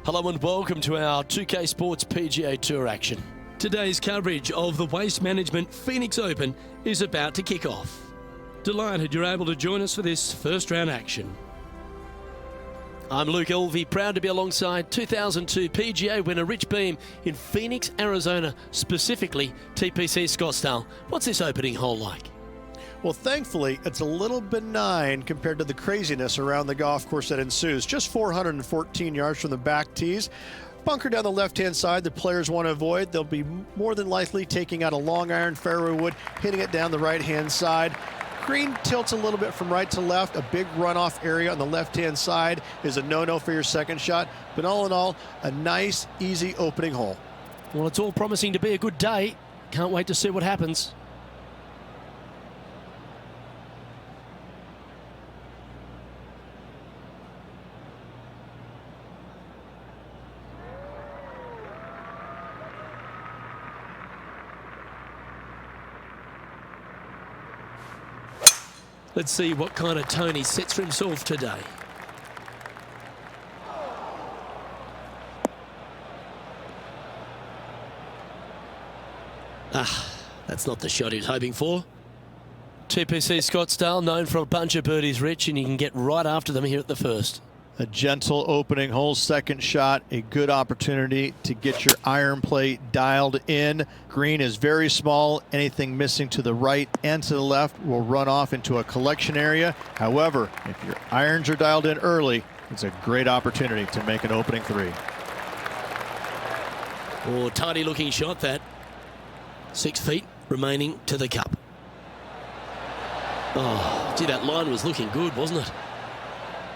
Hello and welcome to our 2K Sports PGA Tour action. Today's coverage of the Waste Management Phoenix Open is about to kick off. Delighted you're able to join us for this first round action. I'm Luke Elvey, proud to be alongside 2002 PGA winner Rich Beem in Phoenix, Arizona, specifically TPC Scottsdale. What's this opening hole like? Well, thankfully, it's a little benign compared to the craziness around the golf course that ensues. Just 414 yards from the back tees. Bunker down the left-hand side, the players want to avoid. They'll be more than likely taking out a long iron fairway wood, hitting it down the right-hand side. Green tilts a little bit from right to left. A big runoff area on the left-hand side is a no-no for your second shot. But all in all, a nice, easy opening hole. Well, it's all promising to be a good day. Can't wait to see what happens. Let's see what kind of tone he sets for himself today. That's not the shot he was hoping for. TPC Scottsdale, known for a bunch of birdies, Rich, and you can get right after them here at the first. A gentle opening hole, second shot, a good opportunity to get your iron play dialed in. Green is very small. Anything missing to the right and to the left will run off into a collection area. However, if your irons are dialed in early, it's a great opportunity to make an opening three. Oh, tidy looking shot that. 6 feet remaining to the cup. Oh, gee, that line was looking good, wasn't it?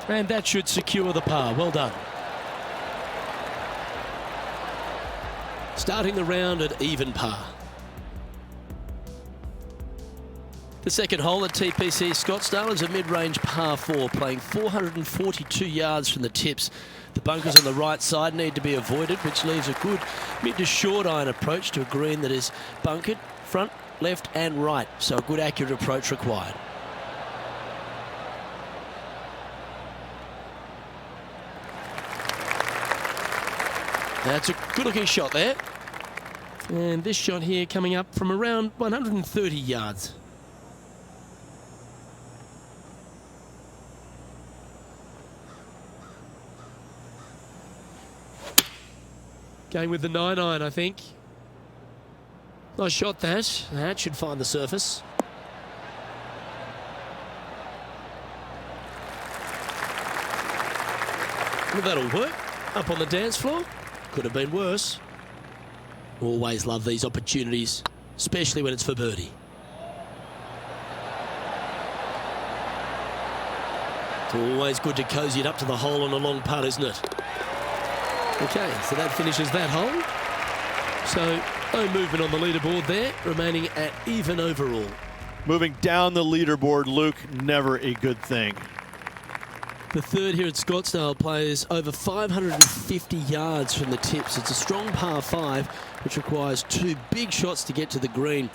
And that should secure the par. Well done. Starting the round at even par. The second hole at TPC Scottsdale is a mid-range par 4, playing 442 yards from the tips. The bunkers on the right side need to be avoided, which leaves a good mid to short iron approach to a green that is bunkered front, left and right. So a good accurate approach required. That's a good looking shot there. And this shot here coming up from around 130 yards. Going with the 9-iron, I think. Nice shot that. That should find the surface. Well, that'll work. Up on the dance floor. Could have been worse. Always love these opportunities, especially when it's for birdie. It's always good to cozy it up to the hole on a long putt, isn't it? Okay, so that finishes that hole. So no movement on the leaderboard there, remaining at even overall. Moving down the leaderboard, Luke, never a good thing. The third here at Scottsdale plays over 550 yards from the tips. It's a strong par 5, which requires 2 big shots to get to the green.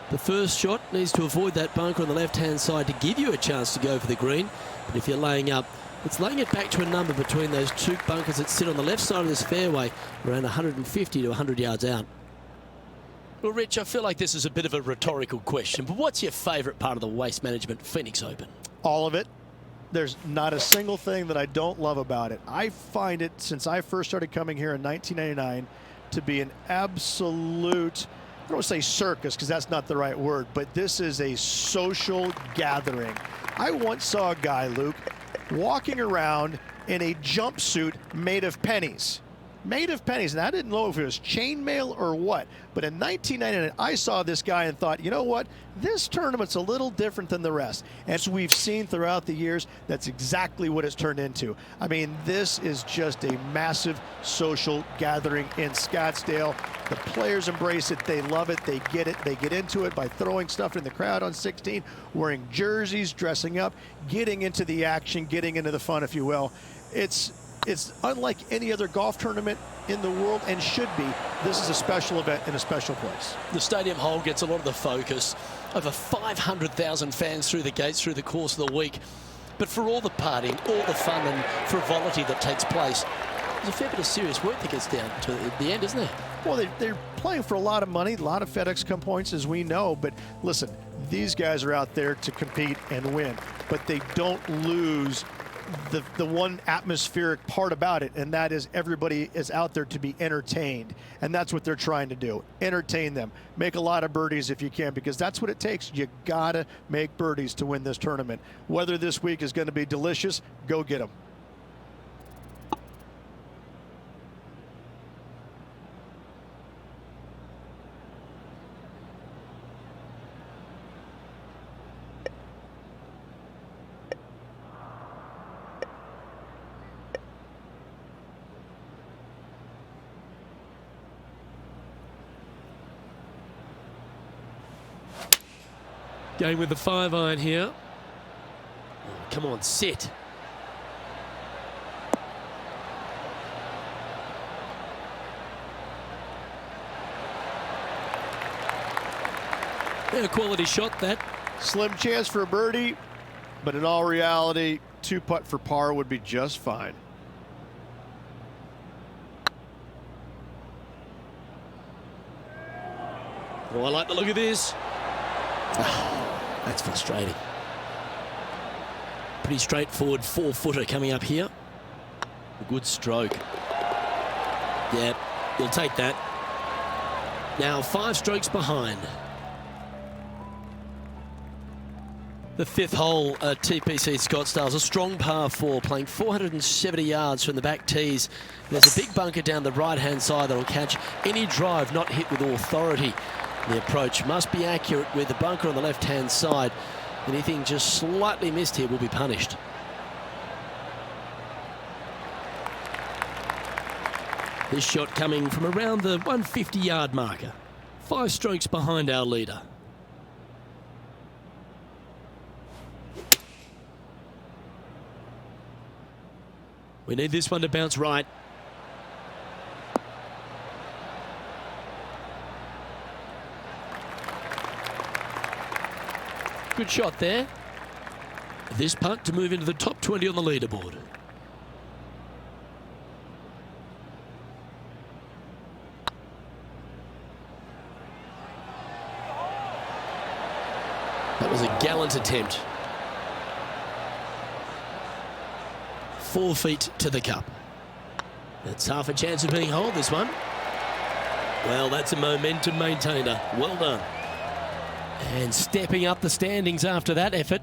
The first shot needs to avoid that bunker on the left-hand side to give you a chance to go for the green. But if you're laying up, it's laying it back to a number between those 2 bunkers that sit on the left side of this fairway, around 150 to 100 yards out. Well, Rich, I feel like this is a bit of a rhetorical question, but what's your favourite part of the Waste Management Phoenix Open? All of it. There's not a single thing that I don't love about it. I find it, since I first started coming here in 1999, to be an absolute, I don't want to say circus because that's not the right word, but this is a social gathering. I once saw a guy, Luke, walking around in a jumpsuit made of pennies. Made of pennies, and I didn't know if it was chainmail or what, but in 1999 I saw this guy and thought, you know what, this tournament's a little different than the rest. As we've seen throughout the years, that's exactly what it's turned into. I mean, this is just a massive social gathering in Scottsdale. The players embrace it, they love it, they get into it by throwing stuff in the crowd on 16, wearing jerseys, dressing up, getting into the action, getting into the fun, if you will. It's unlike any other golf tournament in the world, and should be. This is a special event in a special place. The stadium hole gets a lot of the focus. Over 500,000 fans through the gates through the course of the week. But for all the partying, all the fun and frivolity that takes place, there's a fair bit of serious work that gets down to the end, isn't there? Well, they're playing for a lot of money, a lot of FedEx Cup points, as we know. But listen, these guys are out there to compete and win. But they don't lose the one atmospheric part about it, and that is everybody is out there to be entertained, and that's what they're trying to do. Entertain them. Make a lot of birdies if you can, because that's what it takes. You gotta make birdies to win this tournament. Whether this week is going to be delicious, go get them. Going with the 5-iron here. Oh, come on, sit. Yeah, a quality shot, that. Slim chance for a birdie, but in all reality, 2-putt for par would be just fine. Oh, I like the look of this. That's frustrating. Pretty straightforward 4-footer coming up here. A good stroke. Yeah, you'll take that. Now 5 strokes behind. The 5th hole at TPC Scottsdale is a strong par 4, playing 470 yards from the back tees. There's a big bunker down the right-hand side that will catch any drive not hit with authority. The approach must be accurate with the bunker on the left-hand side. Anything just slightly missed here will be punished. This shot coming from around the 150-yard marker. 5 strokes behind our leader. We need this one to bounce right. Good shot there. This putt to move into the top 20 on the leaderboard. That was a gallant attempt. 4 feet to the cup. That's half a chance of being holed, this one. Well, that's a momentum maintainer. Well done. And stepping up the standings after that effort.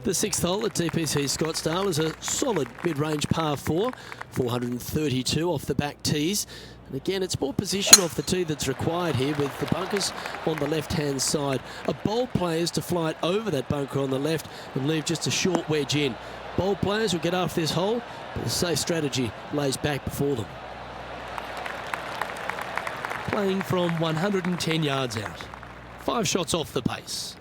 The 6th hole at TPC Scottsdale is a solid mid-range par 4, 432 off the back tees. And again, it's more position off the tee that's required here, with the bunkers on the left-hand side. A bold player is to fly it over that bunker on the left and leave just a short wedge in. Bold players will get after this hole, but the safe strategy lays back before them. Playing from 110 yards out. 5 shots off the pace.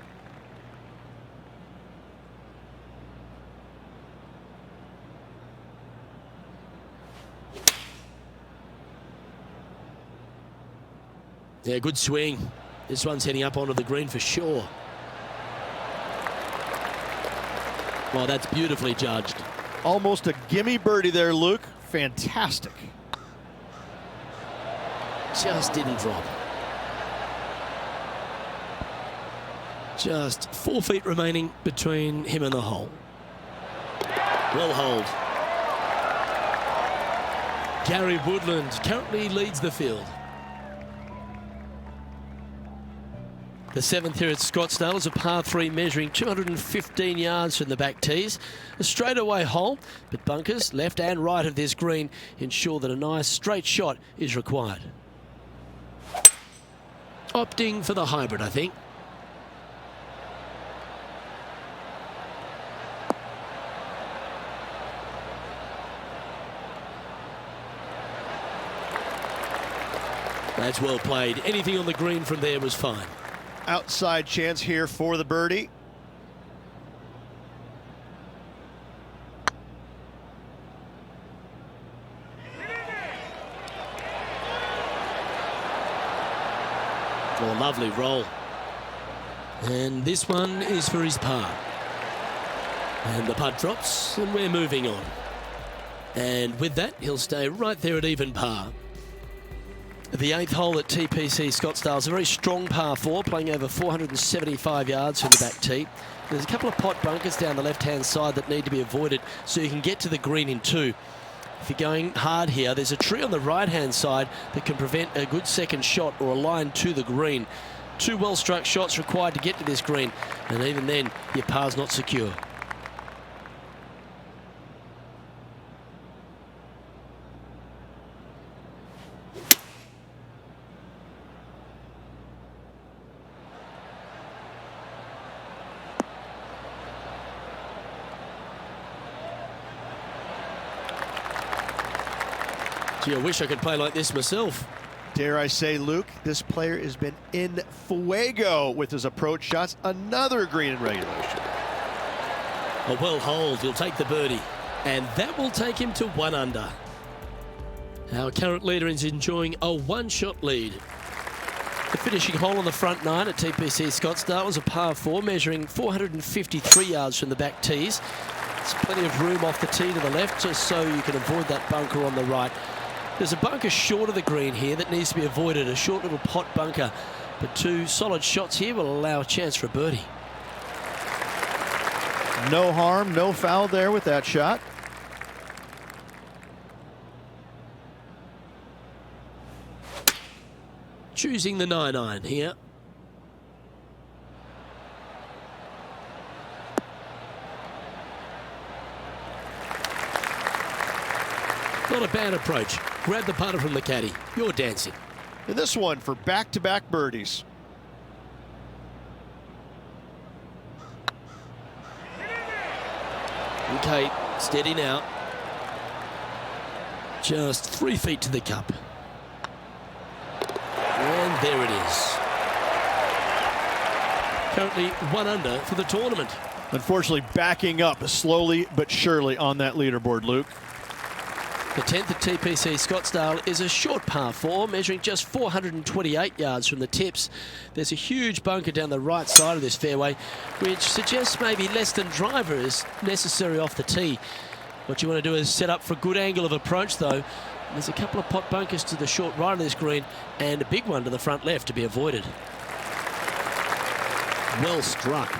Yeah, good swing. This one's heading up onto the green for sure. Well, that's beautifully judged. Almost a gimme birdie there, Luke. Fantastic. Just didn't drop. Just 4 feet remaining between him and the hole. Well holed. Gary Woodland currently leads the field. The 7th here at Scottsdale is a par 3 measuring 215 yards from the back tees. A straightaway hole, but bunkers left and right of this green ensure that a nice straight shot is required. Opting for the hybrid, I think. That's well played. Anything on the green from there was fine. Outside chance here for the birdie. Oh, lovely roll. And this one is for his par. And the putt drops, and we're moving on. And with that, he'll stay right there at even par. The 8th hole at TPC Scottsdale is a very strong par 4, playing over 475 yards from the back tee. There's a couple of pot bunkers down the left-hand side that need to be avoided so you can get to the green in 2. If you're going hard here, there's a tree on the right-hand side that can prevent a good second shot or a line to the green. 2 well-struck shots required to get to this green, and even then, your par's not secure. Gee, I wish I could play like this myself. Dare I say, Luke, this player has been in fuego with his approach shots. Another green in regulation. A well holed, he'll take the birdie. And that will take him to 1 under. Our current leader is enjoying a 1-shot lead. The finishing hole on the front 9 at TPC Scottsdale was a par 4 measuring 453 yards from the back tees. There's plenty of room off the tee to the left just so you can avoid that bunker on the right. There's a bunker short of the green here that needs to be avoided, a short little pot bunker. But 2 solid shots here will allow a chance for a birdie. No harm, no foul there with that shot. Choosing the 9-iron here. Not a bad approach. Grab the putter from the caddy. You're dancing. And this one for back-to-back birdies. Okay, steady now. Just 3 feet to the cup. And there it is. Currently 1 under for the tournament. Unfortunately, backing up slowly but surely on that leaderboard, Luke. The 10th at TPC Scottsdale is a short par 4, measuring just 428 yards from the tips. There's a huge bunker down the right side of this fairway, which suggests maybe less than driver is necessary off the tee. What you want to do is set up for a good angle of approach, though. There's a couple of pot bunkers to the short right of this green, and a big one to the front left to be avoided. Well struck.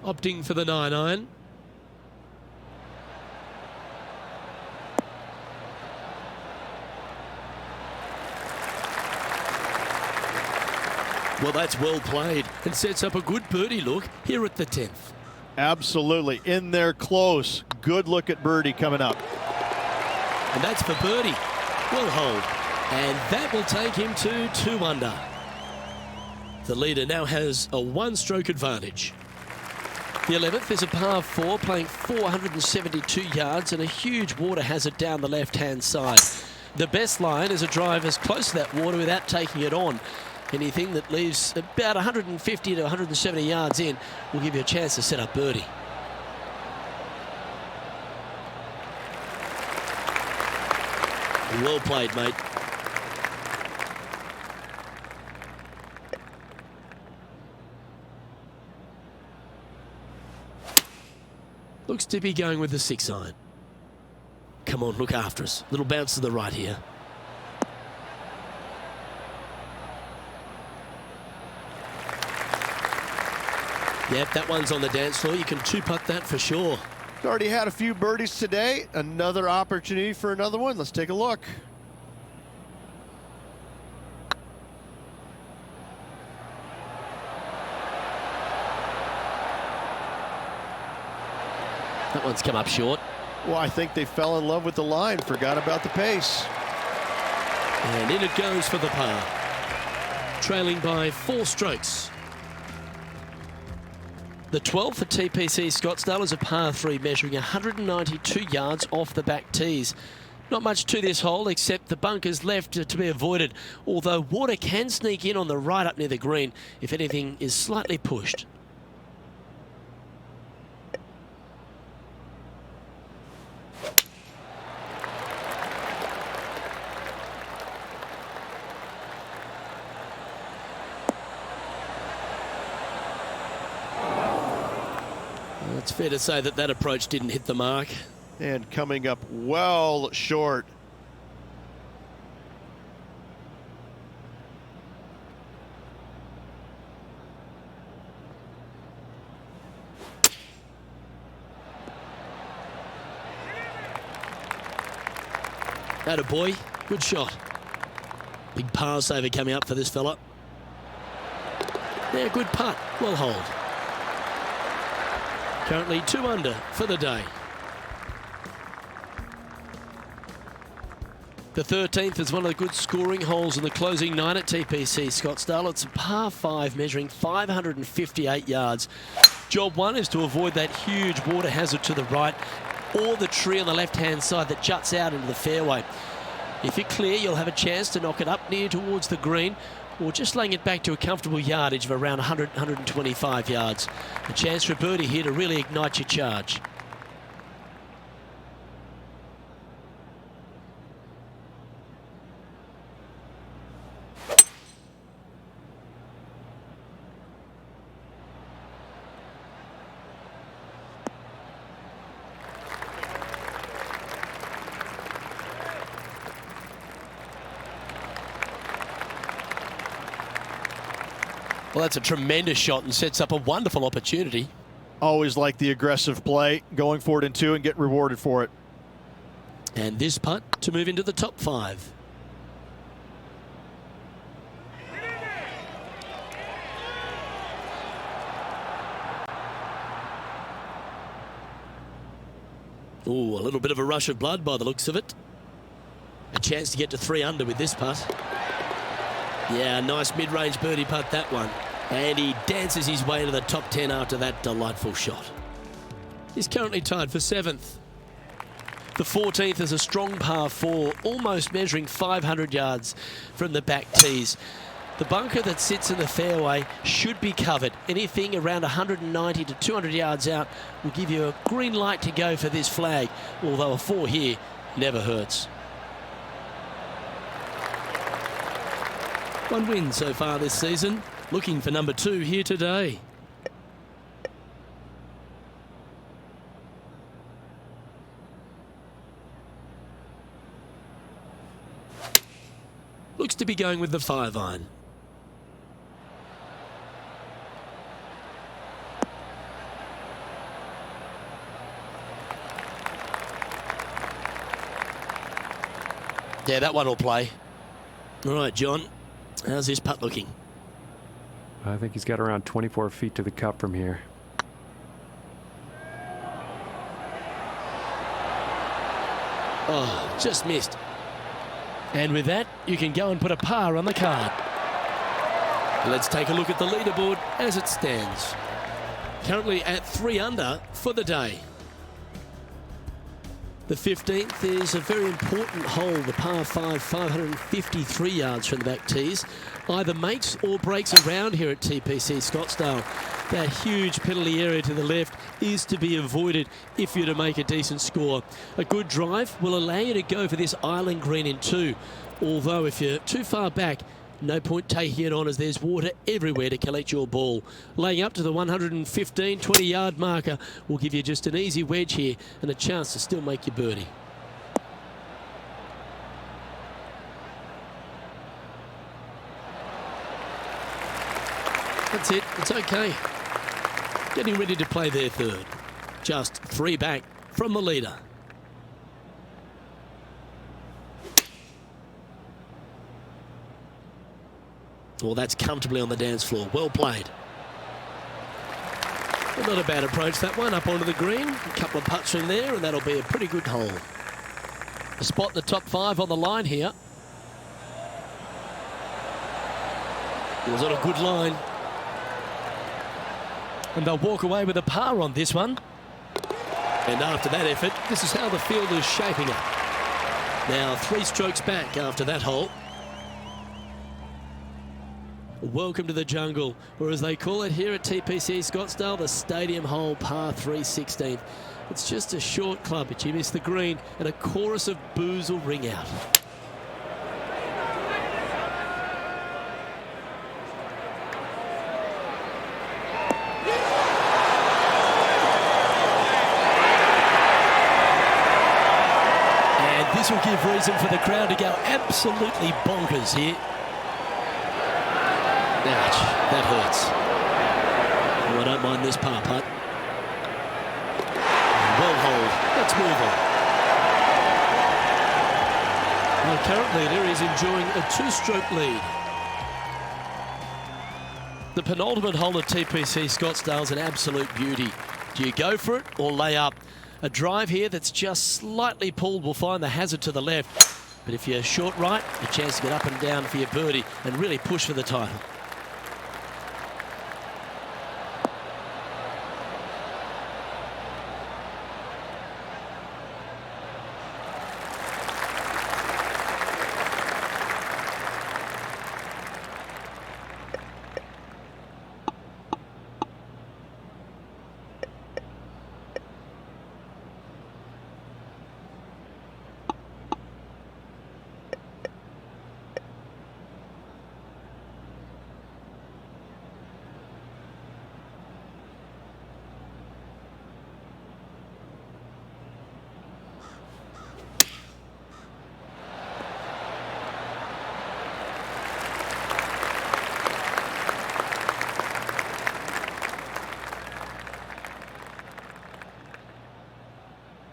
Opting for the 9-iron. Well, that's well played and sets up a good birdie look here at the 10th. Absolutely. In there close. Good look at birdie coming up. And that's for birdie. Well hold. And that will take him to 2 under. The leader now has a 1-stroke advantage. The 11th is a par 4, playing 472 yards and a huge water hazard down the left-hand side. The best line is a drive as close to that water without taking it on. Anything that leaves about 150 to 170 yards in will give you a chance to set up birdie. Well played, mate. Looks to be going with the 6-iron. Come on, look after us. Little bounce to the right here. Yep, that one's on the dance floor. You can two-putt that for sure. Already had a few birdies today. Another opportunity for another one. Let's take a look. That one's come up short. Well, I think they fell in love with the line, forgot about the pace. And in it goes for the par. Trailing by 4 strokes. The 12 for TPC Scottsdale is a par 3 measuring 192 yards off the back tees. Not much to this hole except the bunkers left to be avoided, although water can sneak in on the right up near the green if anything is slightly pushed. It's fair to say that that approach didn't hit the mark. And coming up well short. Atta boy, good shot. Big par saver coming up for this fella. Yeah, good putt, well holed. Currently 2 under for the day. The 13th is one of the good scoring holes in the closing 9 at TPC Scottsdale. It's a par 5 measuring 558 yards. Job 1 is to avoid that huge water hazard to the right or the tree on the left-hand side that juts out into the fairway. If you're clear, you'll have a chance to knock it up near towards the green, or just laying it back to a comfortable yardage of around 100, 125 yards. A chance for a birdie here to really ignite your charge. Well, that's a tremendous shot and sets up a wonderful opportunity. Always like the aggressive play, going for it in 2 and get rewarded for it. And this putt to move into the top 5. Ooh, a little bit of a rush of blood by the looks of it. A chance to get to 3 under with this putt. Yeah, nice mid-range birdie putt, that one. And he dances his way to the top 10 after that delightful shot. He's currently tied for 7th. The 14th is a strong par 4, almost measuring 500 yards from the back tees. The bunker that sits in the fairway should be covered. Anything around 190 to 200 yards out will give you a green light to go for this flag, although a 4 here never hurts. 1 win so far this season. Looking for number 2 here today. Looks to be going with the 5-iron. Yeah, that one will play. All right, John. How's this putt looking? I think he's got around 24 feet to the cup from here. Oh, just missed. And with that, you can go and put a par on the card. Let's take a look at the leaderboard as it stands. Currently at 3 under for the day. The 15th is a very important hole, the par 5, 553 yards from the back tees. Either makes or breaks around here at TPC Scottsdale. That huge penalty area to the left is to be avoided if you're to make a decent score. A good drive will allow you to go for this island green in 2. Although if you're too far back, No point taking it on as there's water everywhere to collect your ball. Laying up to the 115, 20-yard marker will give you just an easy wedge here and a chance to still make your birdie. That's it. It's okay. Getting ready to play their third. Just 3 back from the leader. Well, that's comfortably on the dance floor. Well played. Well, not a bad approach, that one, up onto the green. A couple of putts from there, and that'll be a pretty good hole. A spot in the top 5 on the line here. It was on a good line. And they'll walk away with a par on this one. And after that effort, this is how the field is shaping up. Now 3 strokes back after that hole. Welcome to the jungle, or as they call it here at TPC Scottsdale, the stadium hole par 3/16. It's just a short club, but you miss the green, and a chorus of boos will ring out. And this will give reason for the crowd to go absolutely bonkers here. Ouch, that hurts. Oh, I don't mind this par putt. Well hold. Let's move on. Our current leader is enjoying a 2-stroke lead. The penultimate hole at TPC Scottsdale is an absolute beauty. Do you go for it or lay up? A drive here that's just slightly pulled will find the hazard to the left. But if you're short right, a chance to get up and down for your birdie and really push for the title.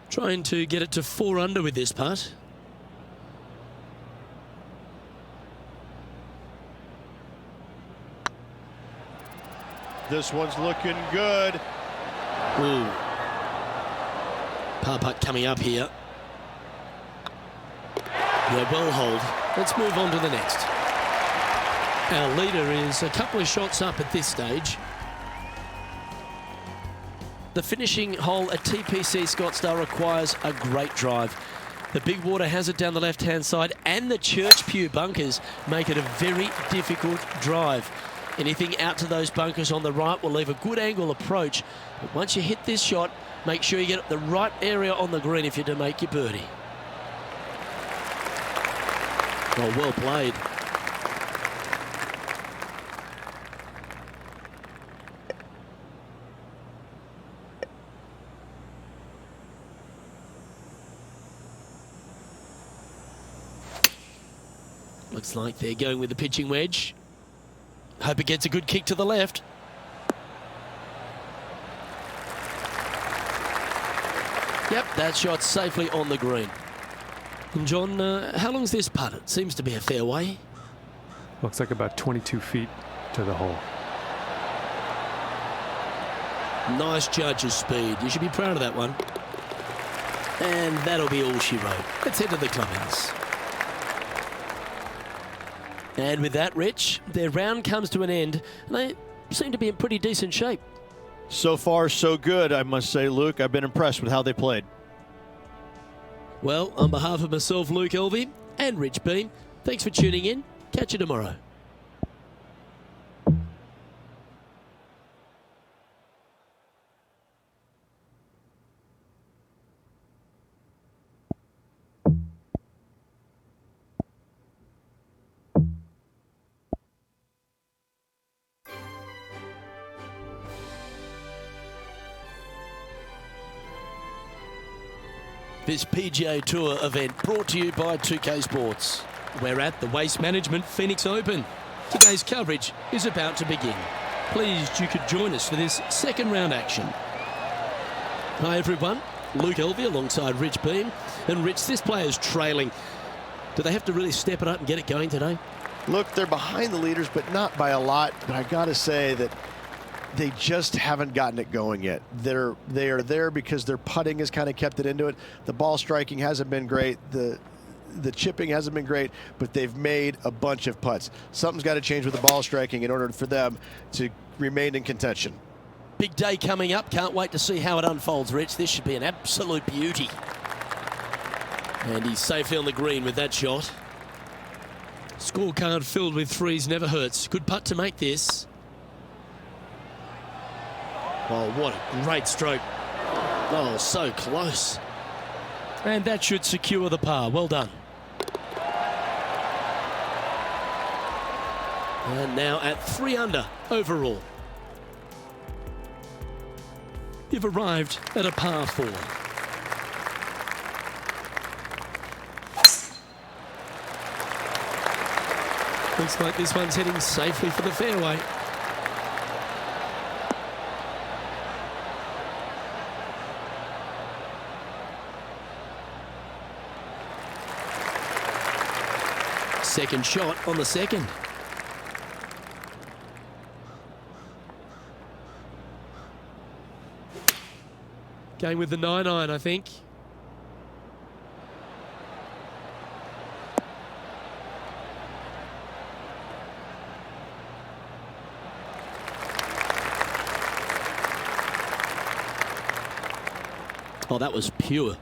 Trying to get it to 4 under with this putt. This one's looking good. Ooh. Par putt coming up here. Yeah, well hold. Let's move on to the next. Our leader is a couple of shots up at this stage. The finishing hole at TPC Scottsdale requires a great drive. The big water hazard down the left-hand side and the church pew bunkers make it a very difficult drive. Anything out to those bunkers on the right will leave a good angle approach. But once you hit this shot, make sure you get the right area on the green if you're to make your birdie. Oh, well played. Looks like they're going with the pitching wedge. Hope it gets a good kick to the left. Yep, that shot's safely on the green. And John, how long's this putt? It seems to be a fair way. Looks like about 22 feet to the hole. Nice judge's speed. You should be proud of that one. And that'll be all she wrote. Let's head to the clubhouse. And with that, Rich, their round comes to an end, and they seem to be in pretty decent shape. So far, so good, I must say, Luke. I've been impressed with how they played. Well, on behalf of myself, Luke Elvey, and Rich Beam, thanks for tuning in. Catch you tomorrow. this PGA Tour event brought to you by 2K Sports. We're at the Waste Management Phoenix Open. Today's coverage is about to begin. Pleased you could join us for this second round action. Hi everyone, Luke Elvey alongside Rich Beam. And Rich, this player's trailing. Do they have to really step it up and get it going today? Look, they're behind the leaders, but not by a lot. But I got to say that they just haven't gotten it going yet. They are there because their putting has kind of kept it into it. The ball striking hasn't been great. The chipping hasn't been great, but they've made a bunch of putts. Something's got to change with the ball striking in order for them to remain in contention. Big day coming up. Can't wait to see how it unfolds, Rich. This should be an absolute beauty. And he's safely on the green with that shot. Scorecard filled with threes never hurts. Good putt to make this. Oh, what a great stroke. Oh, so close. And that should secure the par. Well done. And now at 3 under overall. You've arrived at a par 4. Looks like this one's heading safely for the fairway. Second shot on the second. Going with the 9-iron, I think. Oh, that was pure.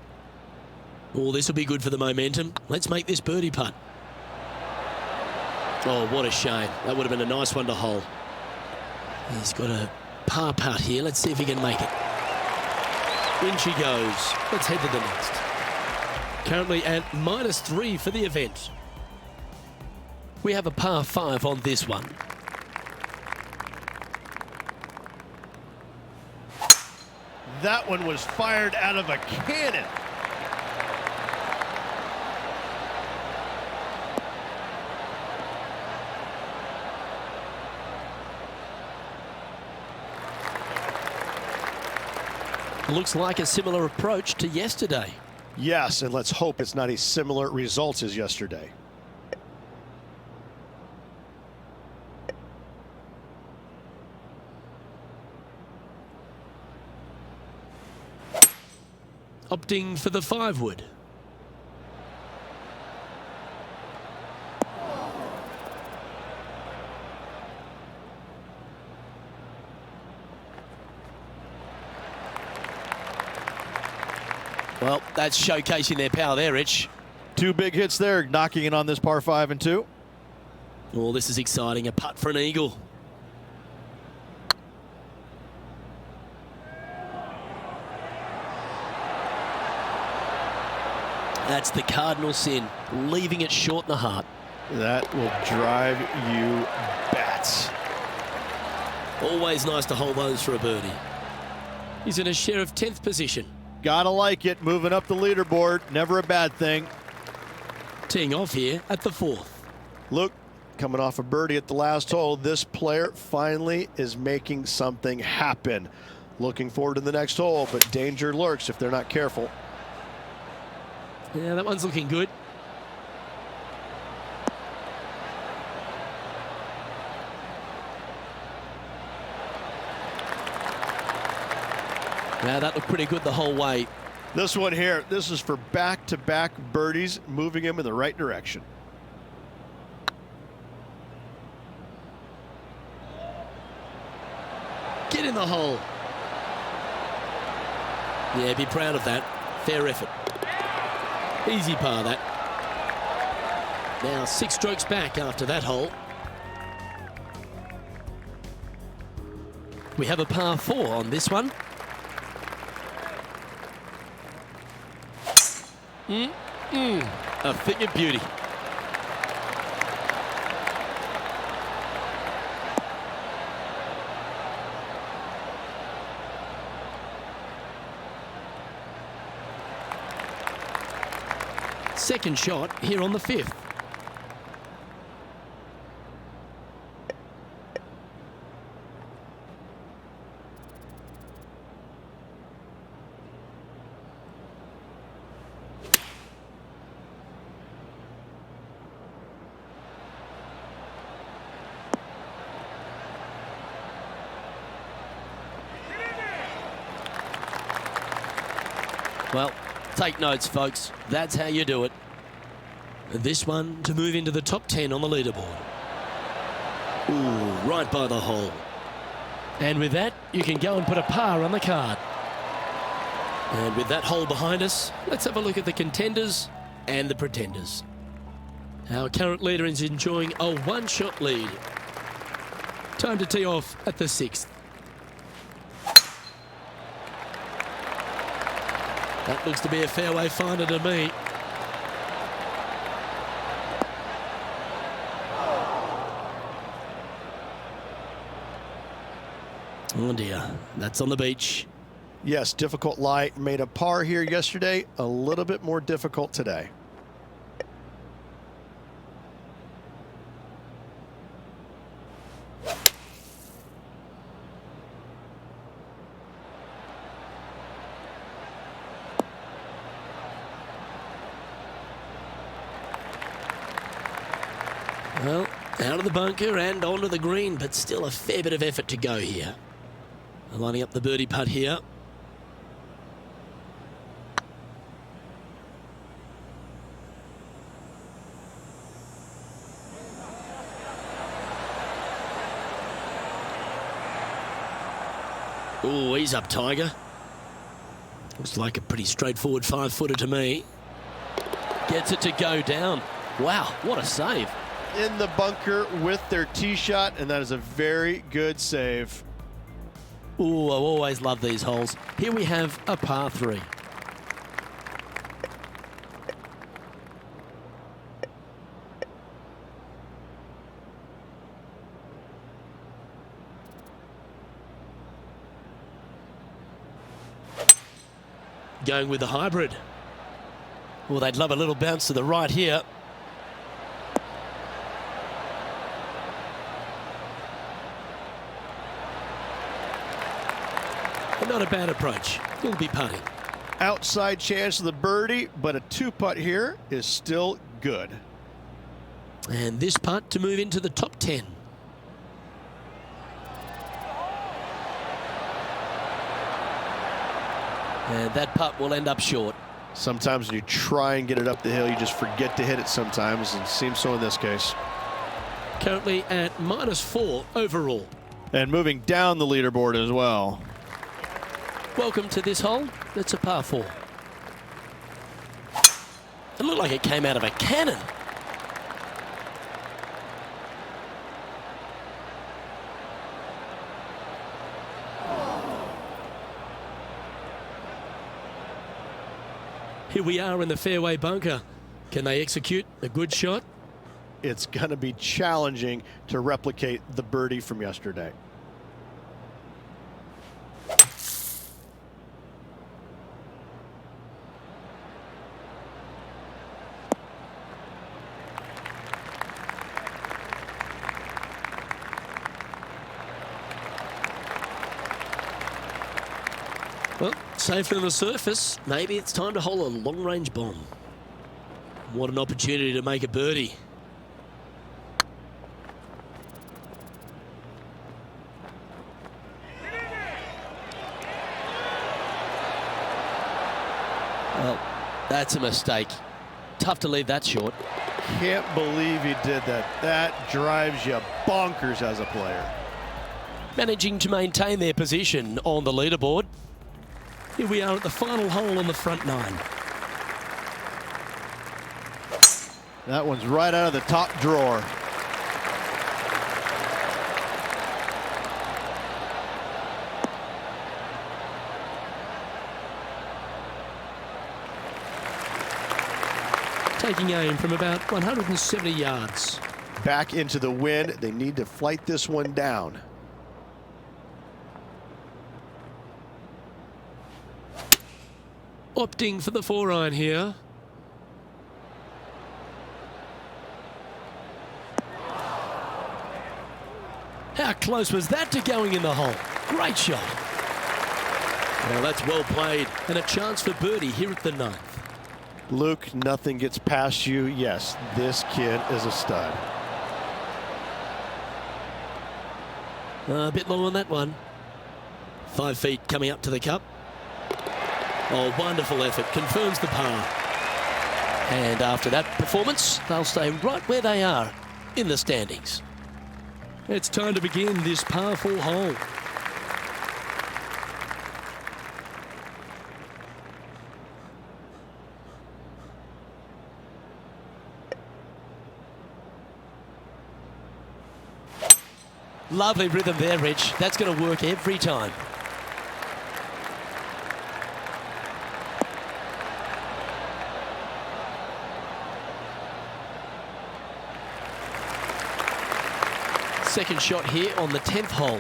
Oh, this will be good for the momentum. Let's make this birdie putt. Oh, what a shame. That would have been a nice one to hole. He's got a par putt here. Let's see if he can make it. In she goes. Let's head to the next. Currently at -3 for the event. We have a par 5 on this one. That one was fired out of a cannon. Looks like a similar approach to yesterday. Yes, and let's hope it's not as similar results as yesterday. Opting for the 5-wood. Well, that's showcasing their power there, Rich. 2 big hits there, knocking it on this par 5 and 2. Oh, this is exciting. A putt for an eagle. That's the cardinal sin, leaving it short in the heart. That will drive you bats. Always nice to hold those for a birdie. He's in a share of 10th position. Gotta like it, moving up the leaderboard, never a bad thing. Teeing off here at the 4th. Look, coming off a birdie at the last hole, this player finally is making something happen. Looking forward to the next hole, but danger lurks if they're not careful. Yeah, that one's looking good. Yeah, that looked pretty good the whole way. This one here, this is for back-to-back birdies, moving him in the right direction. Get in the hole. Yeah, be proud of that. Fair effort. Easy par, that. Now 6 strokes back after that hole. We have a par 4 on this one. A thing of beauty. Second shot here on the 5th. Well, take notes, folks. That's how you do it. This one to move into the top 10 on the leaderboard. Ooh, right by the hole. And with that, you can go and put a par on the card. And with that hole behind us, let's have a look at the contenders and the pretenders. Our current leader is enjoying a one-shot lead. Time to tee off at the 6th. That looks to be a fairway finder to me. Oh dear, that's on the beach. Yes, difficult lie. Made a par here yesterday. A little bit more difficult today. Well, out of the bunker and onto the green, but still a fair bit of effort to go here. Lining up the birdie putt here. Oh, he's up, Tiger. Looks like a pretty straightforward 5-footer to me. Gets it to go down. Wow, what a save. In the bunker with their tee shot, and that is a very good save. Ooh, I always love these holes. Here we have a par 3. Going with the hybrid. Well, they'd love a little bounce to the right here. Not a bad approach. He'll be putting. Outside chance of the birdie, but a 2-putt here is still good. And this putt to move into the top 10. And that putt will end up short. Sometimes when you try and get it up the hill, you just forget to hit it sometimes, and it seems so in this case. Currently at -4 overall. And moving down the leaderboard as well. Welcome to this hole. It's a par 4. It looked like it came out of a cannon. Here we are in the fairway bunker. Can they execute a good shot? It's going to be challenging to replicate the birdie from yesterday. Well, safely on the surface. Maybe it's time to hole a long-range bomb. What an opportunity to make a birdie. Well, that's a mistake. Tough to leave that short. Can't believe he did that. That drives you bonkers as a player. Managing to maintain their position on the leaderboard. Here we are at the final hole on the front 9. That one's right out of the top drawer. Taking aim from about 170 yards. Back into the wind. They need to flight this one down. Opting for the 4-iron here. How close was that to going in the hole? Great shot. Well, that's well played, and a chance for birdie here at the 9th. Luke, nothing gets past you. Yes, this kid is a stud. A bit long on that one. 5 feet coming up to the cup. Oh, wonderful effort. Confirms the par. And after that performance, they'll stay right where they are in the standings. It's time to begin this par 4 hole. Lovely rhythm there, Rich. That's going to work every time. Second shot here on the 10th hole.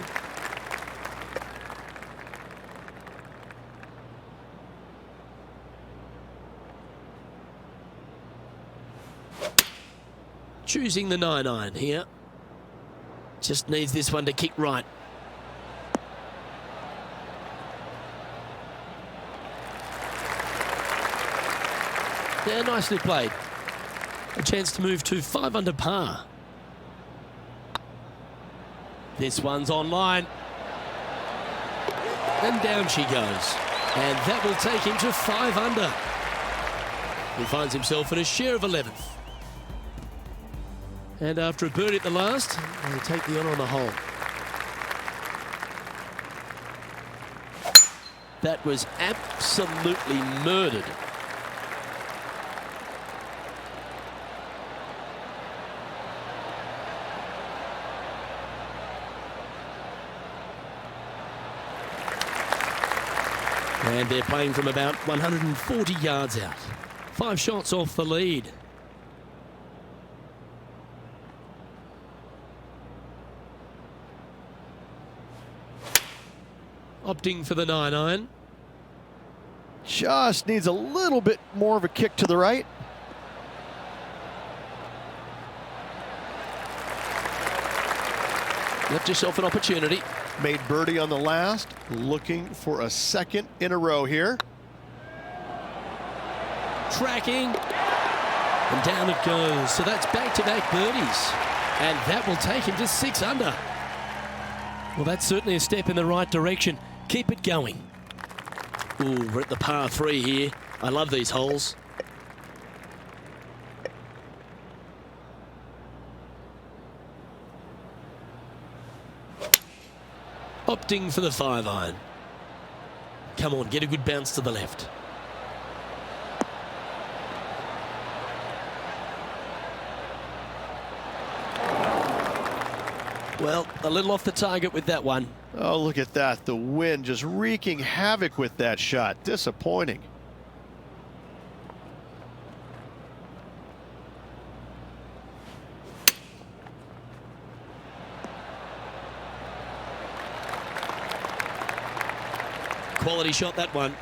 Choosing the 9-iron here. Just needs this one to kick right. Yeah, nicely played. A chance to move to 5 under par. This one's online. And down she goes. And that will take him to 5 under. He finds himself in a share of 11th. And after a birdie at the last, they take the honour on the hole. That was absolutely murdered. And they're playing from about 140 yards out. 5 shots off the lead. Opting for the 9-iron. Just needs a little bit more of a kick to the right. Left yourself an opportunity. Made birdie on the last. Looking for a second in a row here. Tracking. And down it goes. So that's back-to-back birdies. And that will take him to 6 under. Well, that's certainly a step in the right direction. Keep it going. Ooh, we're at the par 3 here. I love these holes. Opting for the 5-iron. Come on, get a good bounce to the left. Well, a little off the target with that one. Oh, look at that. The wind just wreaking havoc with that shot. Disappointing. Quality shot, that one.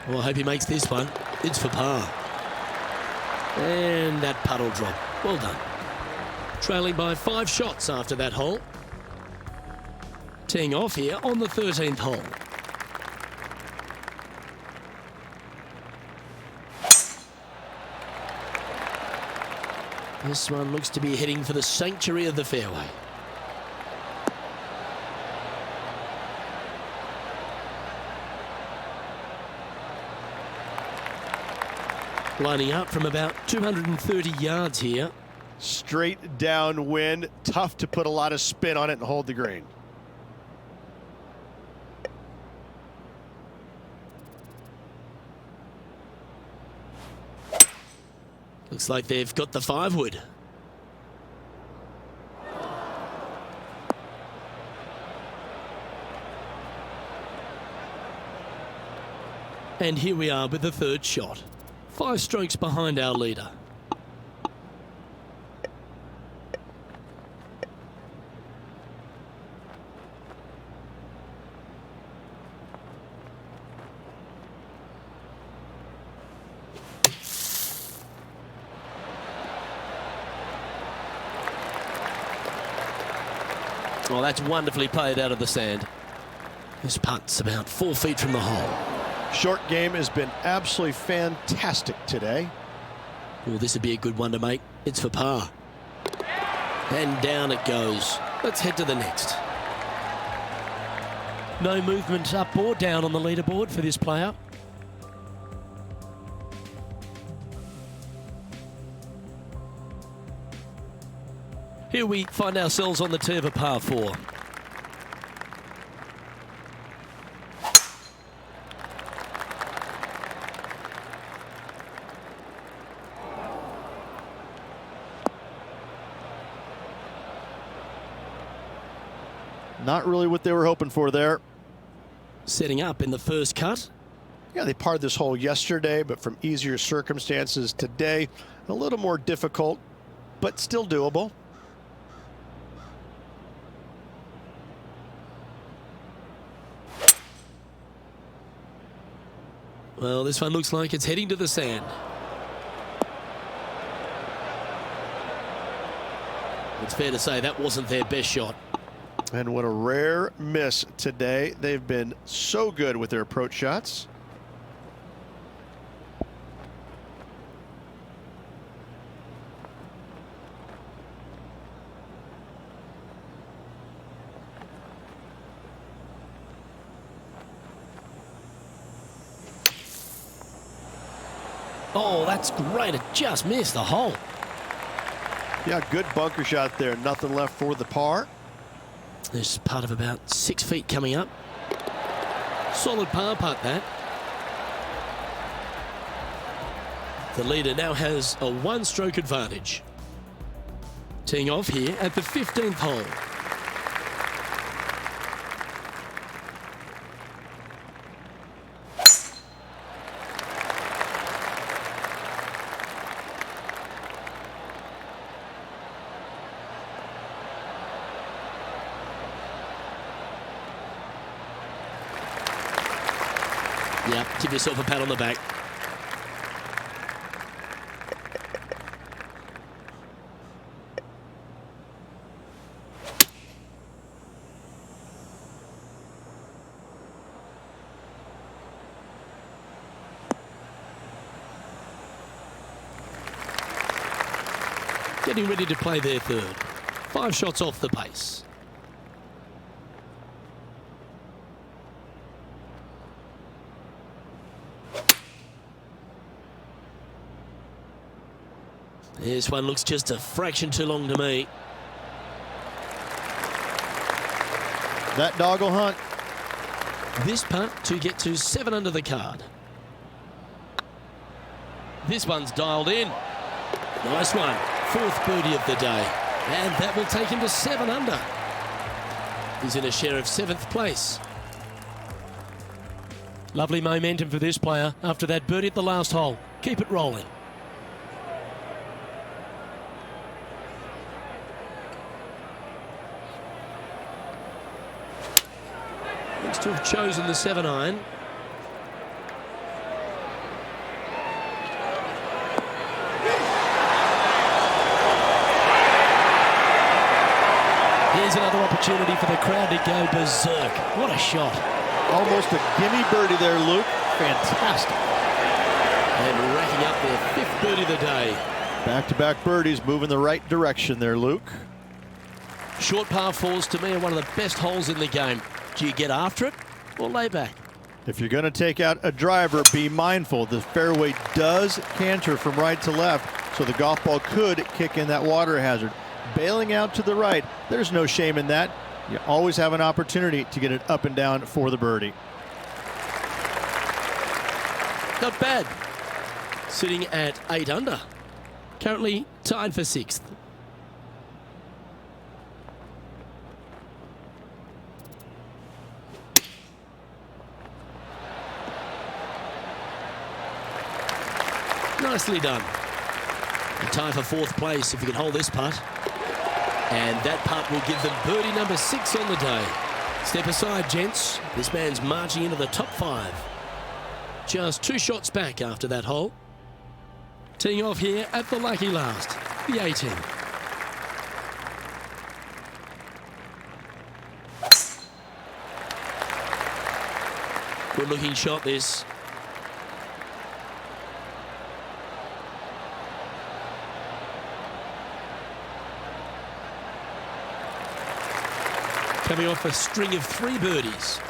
Well, I hope he makes this one. It's for par. And that puddle drop. Well done. Trailing by 5 shots after that hole. Teeing off here on the 13th hole. This one looks to be heading for the sanctuary of the fairway. Lining up from about 230 yards here. Straight downwind. Tough to put a lot of spin on it and hold the green. Looks like they've got the 5-wood. And here we are with the 3rd shot. 5 strokes behind our leader. Well, that's wonderfully played out of the sand. This putt's about 4 feet from the hole. Short game has been absolutely fantastic today. Well, this would be a good one to make. It's for par. And down it goes. Let's head to the next. No movement up or down on the leaderboard for this player. Here we find ourselves on the tee of a par 4. Not really what they were hoping for there. Setting up in the first cut. Yeah, they parred this hole yesterday, but from easier circumstances today. A little more difficult, but still doable. Well, this one looks like it's heading to the sand. It's fair to say that wasn't their best shot. And what a rare miss today. They've been so good with their approach shots. Oh, that's great. It just missed the hole. Yeah, good bunker shot there. Nothing left for the par. There's a putt of about 6 feet coming up. Solid par putt, that. The leader now has a 1-stroke advantage. Teeing off here at the 15th hole. Yep, give yourself a pat on the back. Getting ready to play their third. 5 shots off the pace. This one looks just a fraction too long to me. That dog will hunt. This putt to get to 7 under the card. This one's dialed in. Nice one. 4th birdie of the day. And that will take him to 7 under. He's in a share of 7th place. Lovely momentum for this player after that birdie at the last hole. Keep it rolling. Looks to have chosen the 7-iron. Here's another opportunity for the crowd to go berserk. What a shot. Almost a gimme birdie there, Luke. Fantastic. And racking up their 5th birdie of the day. Back-to-back birdies, moving the right direction there, Luke. Short par 4s to me are one of the best holes in the game. Do you get after it or lay back? If you're going to take out a driver, be mindful. The fairway does canter from right to left, so the golf ball could kick in that water hazard. Bailing out to the right, there's no shame in that. You always have an opportunity to get it up and down for the birdie. Not bad. Sitting at 8 under. Currently tied for 6th. Nicely done. A tie for 4th place if you can hold this putt. And that putt will give them birdie number 6 on the day. Step aside, gents. This man's marching into the top 5. Just 2 shots back after that hole. Teeing off here at the lucky last, the 18th. Good looking shot this. Coming off a string of 3 birdies.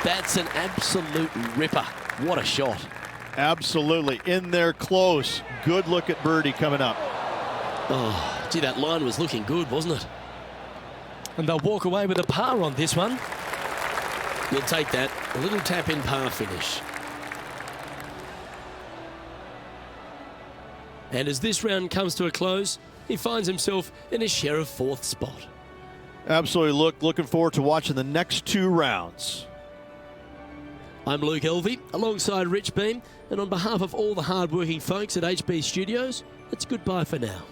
That's an absolute ripper. What a shot. Absolutely. In there close. Good look at birdie coming up. Oh, gee, that line was looking good, wasn't it? And they'll walk away with a par on this one. You'll take that. A little tap-in par finish. And as this round comes to a close, he finds himself in a share of 4th spot. Absolutely. Looking forward to watching the next 2 rounds. I'm Luke Elvey, alongside Rich Beam, and on behalf of all the hard-working folks at HB Studios, it's goodbye for now.